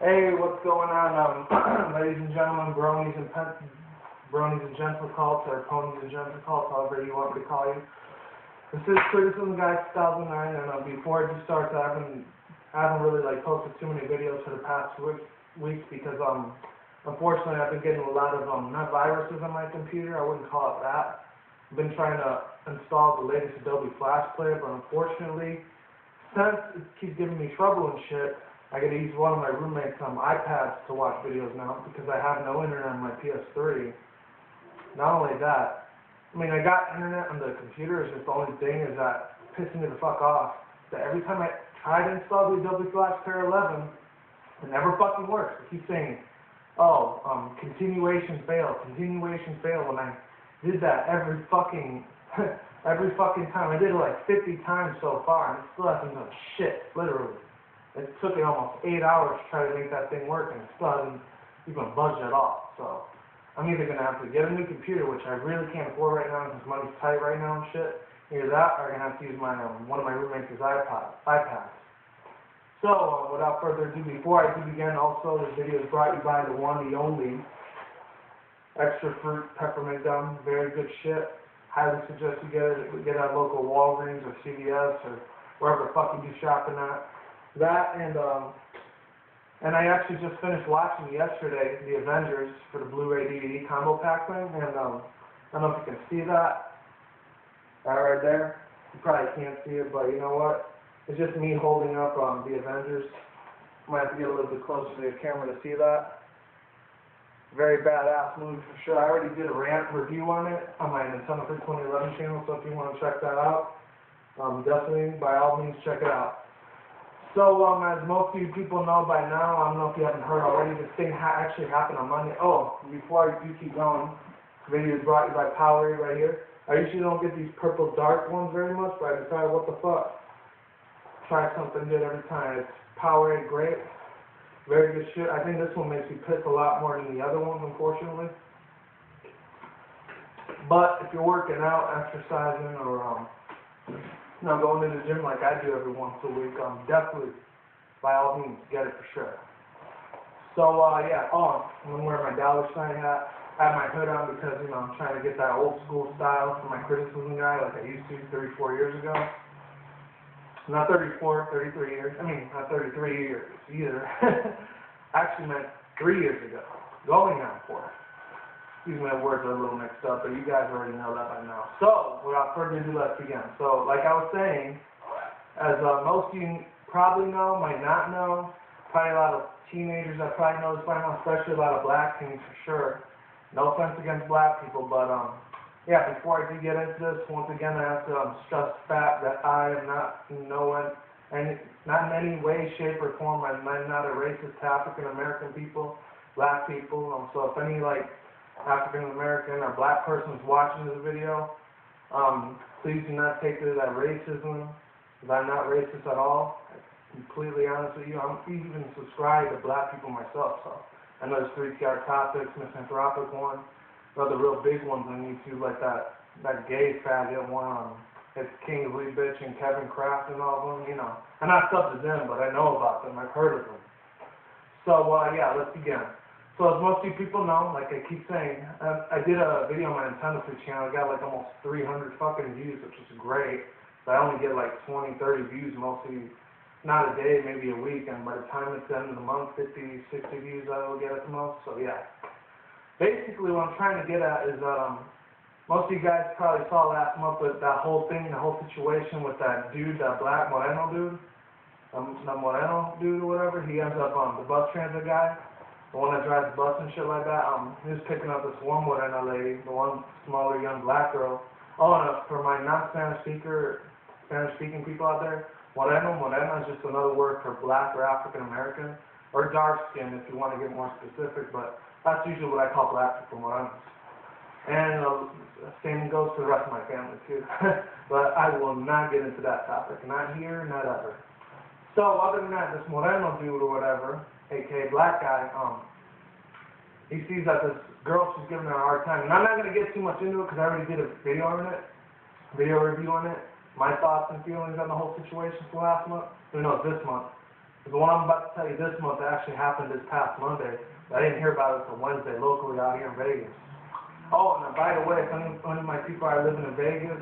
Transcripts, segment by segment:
Hey, what's going on, ladies and gentlemen, bronies and gentlecults, or ponies and gentlecults, however you want me to call you. This is Criticism Guy 2009, and before it just starts, I haven't really posted too many videos for the past weeks because unfortunately I've been getting a lot of not viruses on my computer. I wouldn't call it that. I've been trying to install the latest Adobe Flash Player, but unfortunately, since it keeps giving me trouble and shit, I gotta use one of my roommates' iPads to watch videos now because I have no internet on my PS3. Not only that, I mean, I got internet on the computer, it's just the only thing is that pissing me the fuck off. That every time I try to install the Adobe Flash Player 11, it never fucking works. It keeps saying, continuation fail, when I did that every fucking time. I did it like 50 times so far, and it still hasn't done shit, literally. It took me almost 8 hours to try to make that thing work, and it still hasn't even budged at all. So I'm either going to have to get a new computer, which I really can't afford right now because money's tight right now and shit. Either that, or I'm going to have to use my one of my roommates' iPads. So without further ado, before I do begin, also this video is brought to you by the one, the only Extra Fruit Peppermint Gum. Very good shit. Highly suggest you get it at local Walgreens or CVS or wherever the fuck you do shopping at. That and I actually just finished watching yesterday the Avengers for the Blu-ray DVD combo pack thing, and I don't know if you can see that right there. You probably can't see it, but you know what? It's just me holding up the Avengers. Might have to get a little bit closer to the camera to see that. Very badass movie for sure. I already did a rant review on it on my Nintendo for 2011 channel, so if you want to check that out, definitely by all means check it out. So, as most of you people know by now, I don't know if you haven't heard already, this thing actually happened on Monday. Oh, before you keep going, the video is brought to you by Powerade right here. I usually don't get these purple dark ones very much, but I decided, what the fuck? Try something good every time. It's Powerade Grape. Very good shit. I think this one makes you piss a lot more than the other ones, unfortunately. But if you're working out, exercising, or going to the gym like I do every once a week, definitely, by all means, get it for sure. So, yeah, I'm wearing my dollar sign hat. I have my hood on because, I'm trying to get that old school style from my Criticism Guy like I used to 34 years ago. Not 34, 33 years. I mean, not 33 years either. I actually meant 3 years ago. Going on 4. Excuse me, my words are a little mixed up, but you guys already know that by now. So, without further ado, let's begin. So, like I was saying, as most of you probably know, might not know, probably a lot of teenagers that probably know this by now, especially a lot of black teens for sure. No offense against black people, but yeah, before I do get into this, once again, I have to stress the fact that I am not in any way, shape, or form, I'm not a racist to African American people, black people. So if any African American or black person is watching this video, please do not take it as racism, because I'm not racist at all. I'm completely honest with you. I'm even subscribed to black people myself, so I know there's 3 TR topics, misanthropic one, other real big ones on YouTube, like that gay faggot one, it's King Lee Bitch and Kevin Kraft and all of them, I'm not sub to them, but I know about them, I've heard of them. So, yeah, let's begin. So as most of you people know, like I keep saying, I did a video on my Nintendo Switch channel. I got like almost 300 fucking views, which is great. But I only get like 20, 30 views mostly, not a day, maybe a week. And by the time it's the end of the month, 50, 60 views I will get at the most. So yeah. Basically what I'm trying to get at is, most of you guys probably saw last month with that whole thing, the whole situation with that dude, that black Moreno dude. The Moreno dude or whatever. He ends up the bus transit guy. The one that drives the bus and shit like that, he was picking up this one Morena lady, the one smaller young black girl. Oh, and for my non-Spanish Spanish-speaking people out there, Morena is just another word for black or African American, or dark skin if you want to get more specific, but that's usually what I call black people, Morenas. And the same goes for the rest of my family too. But I will not get into that topic, not here, not ever. So other than that, this Moreno dude or whatever, aka black guy, he sees that this girl, she's giving her a hard time. And I'm not going to get too much into it because I already did a video review on it. My thoughts and feelings on the whole situation for last month. This month. The one I'm about to tell you this month actually happened this past Monday. But I didn't hear about it until Wednesday locally out here in Vegas. Oh, and by the way, if any of my people are living in Vegas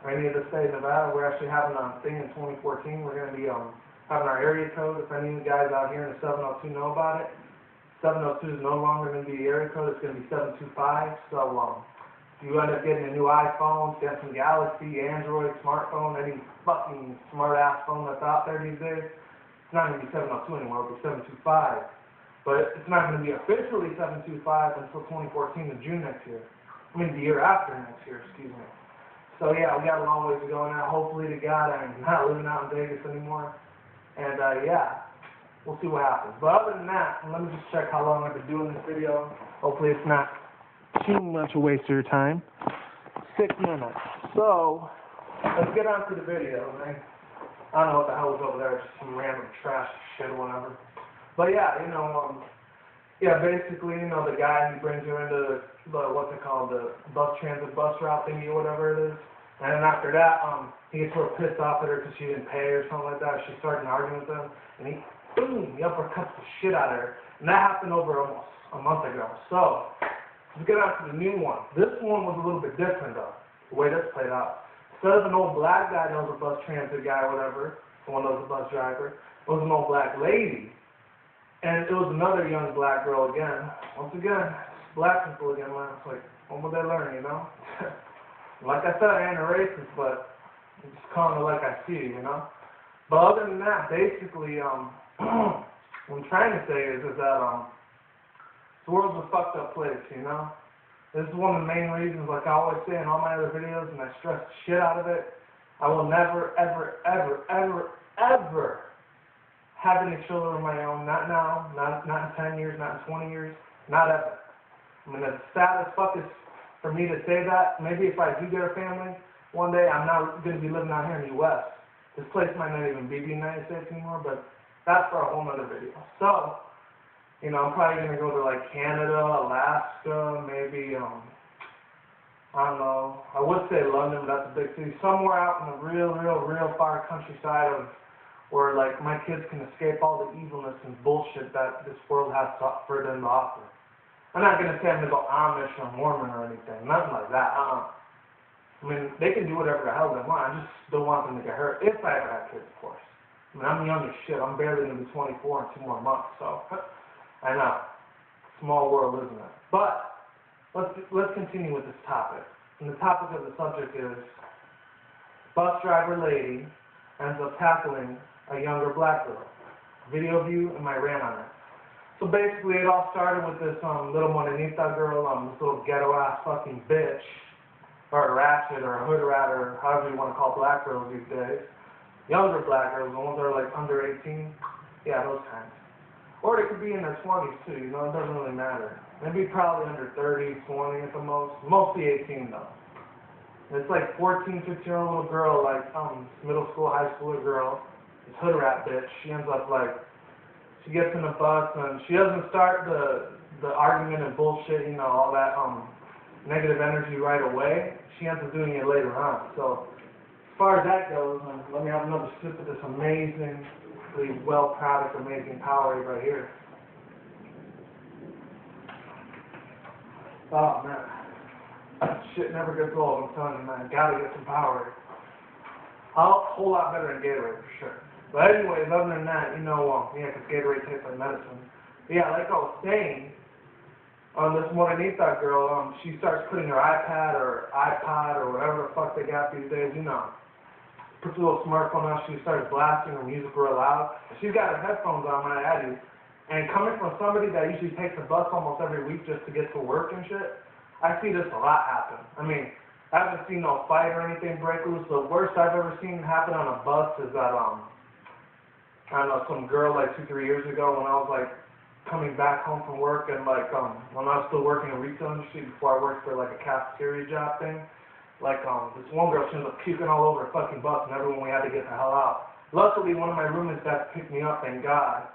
or any of the state of Nevada, we're actually having a thing in 2014. We're going to be having our area code. If any of you guys out here in the 702 know about it, 702 is no longer going to be the area code. It's going to be 725. So if you end up getting a new iPhone, Samsung Galaxy, Android, smartphone, any fucking smart-ass phone that's out there these days, it's not going to be 702 anymore. It'll be 725. But it's not going to be officially 725 until 2014 in June next year. I mean, the year after next year, excuse me. So yeah, we got a long ways to go now. Hopefully to God I'm not living out in Vegas anymore. And yeah, we'll see what happens. But other than that, let me just check how long I've been doing this video. Hopefully it's not too much a waste of your time. 6 minutes. So, let's get on to the video, man. I don't know what the hell was over there, just some random trash shit or whatever. But yeah, basically, the guy, he brings her into the, what's it called, the transit bus route thingy or whatever it is. And then after that, he gets real pissed off at her because she didn't pay or something like that. She started arguing with him, and he uppercuts the shit out of her. And that happened over almost a month ago. So, let's get on to the new one. This one was a little bit different, though, the way this played out. Instead of an old black guy that was a bus transit guy or whatever, someone that was a bus driver, it was an old black lady. And it was another young black girl again. Once again, black people again, man. It's like, when will they learn, Like I said, I ain't a racist, but I'm just calling it like I see it, But other than that, basically, what I'm trying to say is that the world's a fucked up place, This is one of the main reasons, like I always say in all my other videos, and I stress the shit out of it, I will never, ever, ever, ever, ever have any children of my own. Not now, not in 10 years, not in 20 years, not ever. I mean, as sad as fuck is for me to say that. Maybe if I do get a family one day, I'm not going to be living out here in the U.S. This place might not even be the United States anymore, but that's for a whole nother video. So, I'm probably going to go to like Canada, Alaska, maybe, I don't know. I would say London, but that's a big city. Somewhere out in the real far countryside of where like my kids can escape all the evilness and bullshit that this world has for them to offer. I'm not going to say I'm going to go Amish or Mormon or anything. Nothing like that. I mean, they can do whatever the hell they want. I just don't want them to get hurt. If I ever have kids, of course. I mean, I'm young as shit. I'm barely going to be 24 in 2 more months, so I know. Small world, isn't it? But let's continue with this topic. And the topic of the subject is bus driver lady ends up tackling a younger black girl. Video view and my rant on it. So basically, it all started with this little morenita girl, this little ghetto-ass fucking bitch, or a ratchet, or a hood rat, or however you want to call black girls these days. Younger black girls, the ones that are like under 18, yeah, those kinds. Or they could be in their 20s too, it doesn't really matter. Maybe probably under 30, 20 at the most. Mostly 18 though. It's like 14, 15-year-old little girl, like middle school, high schooler girl. This hood rat bitch, she ends up like, she gets in the bus and she doesn't start the argument and bullshit, all that negative energy right away. She ends up doing it later on. So as far as that goes, let me have another sip of this amazingly well product, amazing Powerade right here. Oh man, shit never gets old. I'm telling you, man, gotta get some Powerade. A whole lot better than Gatorade for sure. But anyways, other than that, because Gatorade tastes like medicine. But yeah, like I was saying, this morenita girl, she starts putting her iPad or iPod or whatever the fuck they got these days, puts a little smartphone out, she starts blasting her music real loud. She's got her headphones on, might I add you. And coming from somebody that usually takes the bus almost every week just to get to work and shit, I see this a lot happen. I mean, I haven't seen no fight or anything break loose. The worst I've ever seen happen on a bus is that, I don't know, some girl like 2-3 years ago when I was like coming back home from work and like when I was still working in retail industry before I worked for like a cafeteria job thing, like this one girl, she ended up puking all over a fucking bus and everyone, we had to get the hell out. Luckily, one of my roommates got to pick me up, thank God.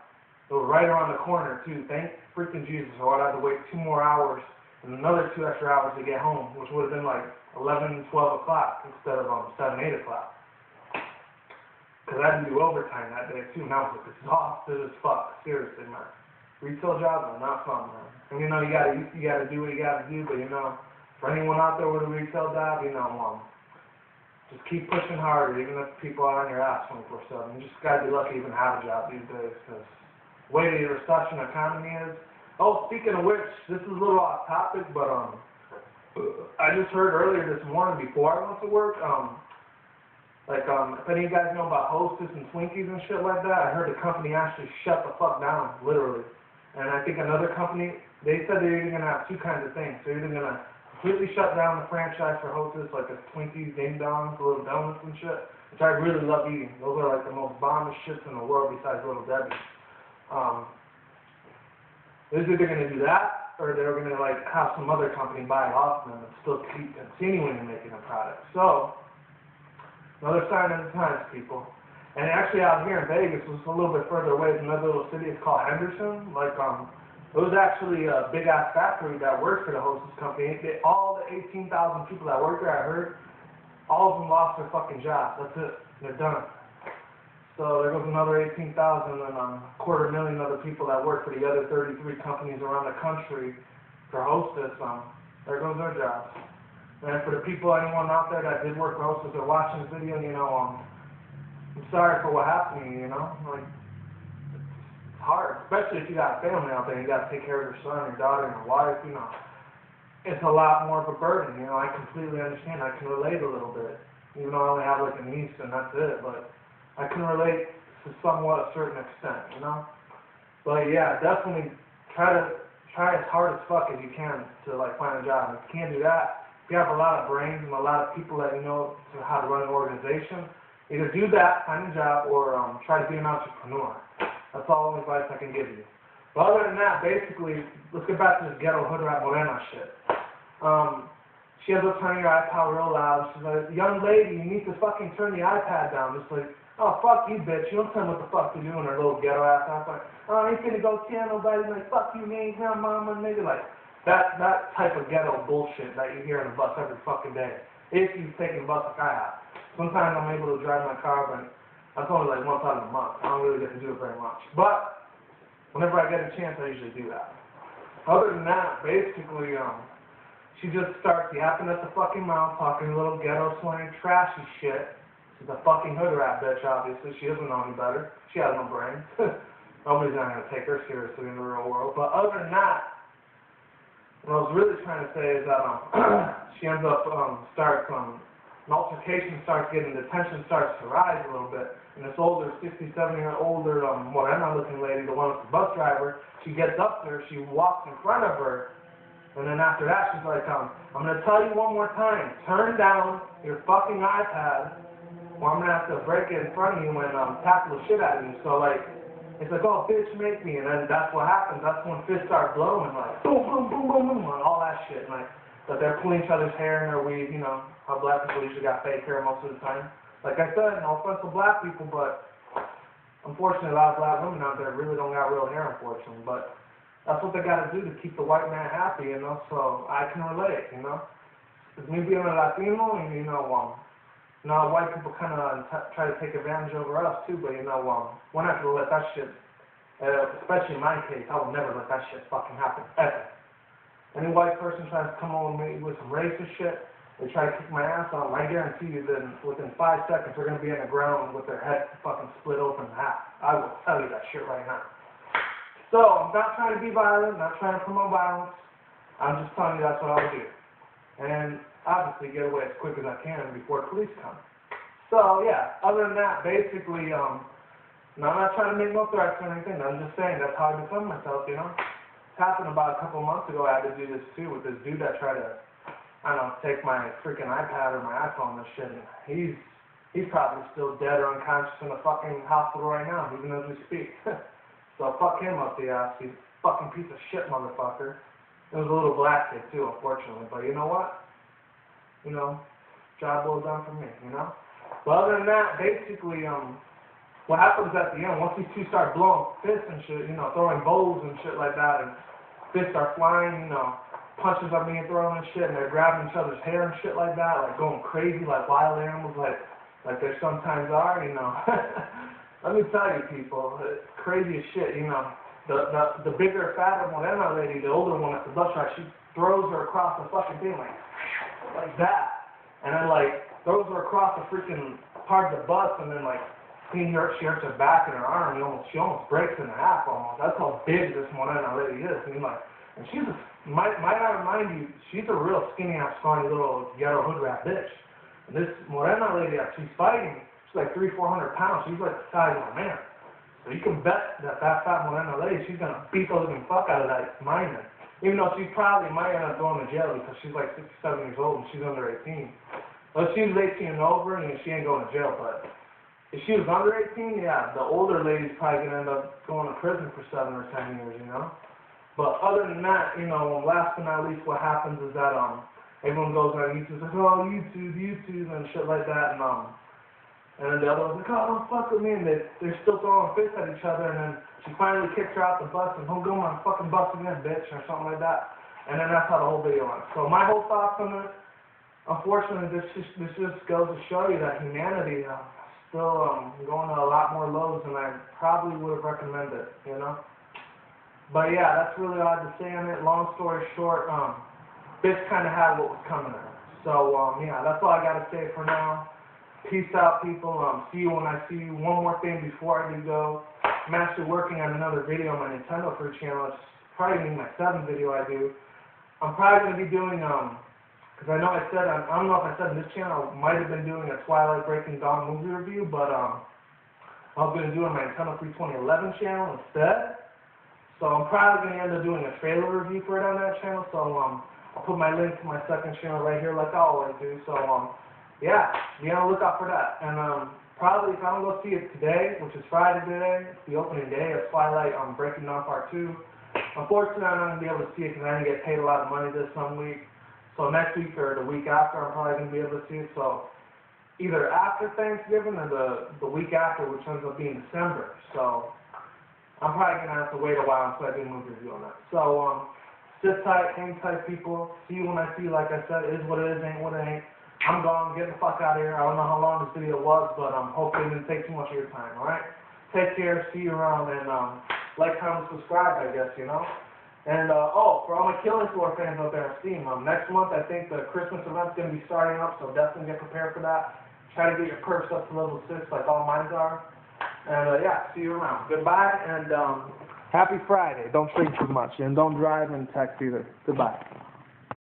It was right around the corner too, thank freaking Jesus, or I'd have to wait 2 more hours and another 2 extra hours to get home, which would have been like 11, 12 o'clock instead of 7, 8 o'clock. Because I had to do overtime that day too, and I was exhausted as fuck. Seriously, man. Retail jobs are not fun, man. And you know, you gotta do what you gotta do, but you know, for anyone out there with a retail job, you know, just keep pushing harder, even if people are on your ass 24/7. You just gotta be lucky to even have a job these days, because the way the recession economy is. Oh, speaking of which, this is a little off topic, but I just heard earlier this morning before I went to work, if any of you guys know about Hostess and Twinkies and shit like that, I heard the company actually shut the fuck down, literally. And I think another company, they said they're either going to have two kinds of things. They're either going to completely shut down the franchise for Hostess, like the Twinkies, Ding Dongs, the little donuts and shit, which I really love eating. Those are like the most bombest shits in the world besides Little Debbie. They're either going to do that, or they're going to like have some other company buy it off them and still keep continuing making a product. So, another sign of the times, people. And actually out here in Vegas, it was a little bit further away from another little city. It's called Henderson. It was actually a big-ass factory that worked for the Hostess company. All the 18,000 people that worked there, I heard, all of them lost their fucking jobs. That's it. They're done. So there goes another 18,000 and a 250,000 other people that work for the other 33 companies around the country for Hostess. There goes their jobs. And for the people, anyone out there that did work for Hostess or watching this video, you know, I'm sorry for what happened to you, you know? Like, it's hard, especially if you got a family out there and you got to take care of your son, your daughter, and your wife, you know. It's a lot more of a burden, you know. I completely understand. I can relate a little bit, even though I only have like a niece and that's it, but I can relate to somewhat a certain extent, you know? But yeah, definitely try as hard as fuck as you can to like find a job. If you can't do that, if you have a lot of brains and a lot of people that you know how to run an organization, either do that, find a job, or try to be an entrepreneur. That's all the advice I can give you. But other than that, basically, let's get back to this ghetto hood rat morena shit. She ends up turning her iPad real loud. She's like, young lady, you need to fucking turn the iPad down. Just like, oh, fuck you, bitch. You don't tell me what the fuck to do in her little ghetto ass. I'm like, oh, I ain't finna go tell nobody. Like, fuck you, man, mama, nigga. Like, that type of ghetto bullshit that you hear on the bus every fucking day. If you've taken the bus like I have. Sometimes I'm able to drive my car, but that's only like once out of the month. I don't really get to do it very much. But whenever I get a chance, I usually do that. Other than that, basically, she just starts yapping at the fucking mouth, talking a little ghetto slang, trashy shit. She's a fucking hood rat bitch, obviously. She doesn't know any better. She has no brains. Nobody's not going to take her seriously in the real world. But other than that, what I was really trying to say is that she ends up, an altercation starts getting, the tension starts to rise a little bit. And this older, 67-year-old older, morena-looking lady, the one with the bus driver, she gets up there, she walks in front of her, and then after that, she's like, I'm going to tell you one more time, turn down your fucking iPad, or I'm going to have to break it in front of you and tackle the shit out of you. So, like, it's like, oh, bitch, make me. And then that's what happens. That's when fists start blowing, like, boom, boom, boom, boom, boom, and all that shit. And, like, but they're pulling each other's hair in their weave, you know, how black people usually got fake hair most of the time. Like I said, no offense to black people, but unfortunately a lot of black women out there really don't got real hair, unfortunately. But that's what they got to do to keep the white man happy, you know, so I can relate, you know. It's me being a Latino, and, you know, white people kind of try to take advantage over us, too, but, you know, we're not going to let that shit, especially in my case, I would never let that shit fucking happen, ever. Any white person tries to come on me with some racist shit, they try to kick my ass on, I guarantee you that within 5 seconds they're going to be in the ground with their head fucking split open in half. I will tell you that shit right now. So, I'm not trying to be violent, not trying to promote violence. I'm just telling you that's what I would do. And obviously get away as quick as I can before police come. So, yeah, other than that, basically, now I'm not trying to make no threats or anything. I'm just saying that's how I defend myself, you know. It happened about a couple months ago. I had to do this too with this dude that tried to, I don't know, take my freaking iPad or my iPhone and shit. And he's probably still dead or unconscious in a fucking hospital right now, even as we speak. So fuck him up the ass. He's a fucking piece of shit motherfucker. It was a little black kid too, unfortunately. But you know what? You know, job well done for me, you know? But other than that, basically, what happens at the end, once these two start blowing fists and shit, you know, throwing bowls and shit like that, and fists are flying, you know, punches are being thrown and shit, and they're grabbing each other's hair and shit like that, like going crazy, like wild animals, like, like there sometimes are, you know. Let me tell you, people, it's crazy as shit, you know. The bigger, fatter Morena lady, the older one at the bus ride, she throws her across the fucking thing like that, and then like throws her across the freaking part of the bus, and then like she hurts her back and her arm. She almost breaks in half almost. That's how big this Morena lady is. I mean, like, and she's might I remind you, she's a real skinny ass, scrawny little ghetto hood rat bitch. And this Morena lady that she's fighting, she's like 300-400 pounds. She's like the size of a man. So you can bet that fat Morena lady, she's gonna beat the living fuck out of that minor. Even though she probably might end up going to jail because she's like 67 years old and she's under 18. Well, if she was 18 and over, you know, she ain't going to jail. But if she was under 18, yeah, the older lady's probably gonna end up going to prison for 7 or 10 years, you know. But other than that, you know, last but not least, what happens is that everyone goes on YouTube, like, oh, YouTube, and shit like that, and then the other one's like, oh, don't fuck with me, and they're still throwing fists at each other, and then she finally kicks her out the bus, and don't go on the fucking bus again, bitch, or something like that. And then that's how the whole video went. So my whole thoughts on this, unfortunately, this just goes to show you that humanity still going to a lot more lows than I probably would have recommended, you know? But yeah, that's really all I had to say on it. Long story short, bitch kind of had what was coming at her. So yeah, that's all I got to say for now. Peace out, people. See you when I see you. One more thing before I do go. I'm actually working on another video on my Nintendo Free channel. It's probably going to be my 7th video I do. I'm probably going to be doing, because I know I said, I don't know if I said in this channel, I might have been doing a Twilight Breaking Dawn movie review, but I was going to do it on my Nintendo Free 2011 channel instead. So I'm probably going to end up doing a trailer review for it on that channel. So I'll put my link to my second channel right here like I always do. So yeah, be on the lookout for that. And probably if I don't go see it today, which is Friday today, it's the opening day of Twilight Breaking Dawn Part 2. Unfortunately, I'm not going to be able to see it because I didn't get paid a lot of money this some week. So next week or the week after, I'm probably going to be able to see it. So either after Thanksgiving or the week after, which ends up being December. So I'm probably going to have to wait a while until I do a movie review on that. So, sit tight, hang tight, people. See you when I see you. Like I said, it is what it is, ain't what it ain't. I'm gone. Get the fuck out of here. I don't know how long this video was, but hopefully it didn't take too much of your time, alright? Take care. See you around, and like, comment, subscribe, I guess, you know? And, for all my Killing Floor fans out there on Steam, next month I think the Christmas event's going to be starting up, so definitely get prepared for that. Try to get your perks up to level 6 like all mine are. And, yeah, see you around. Goodbye, and happy Friday. Don't drink too much, and don't drive and text either. Goodbye.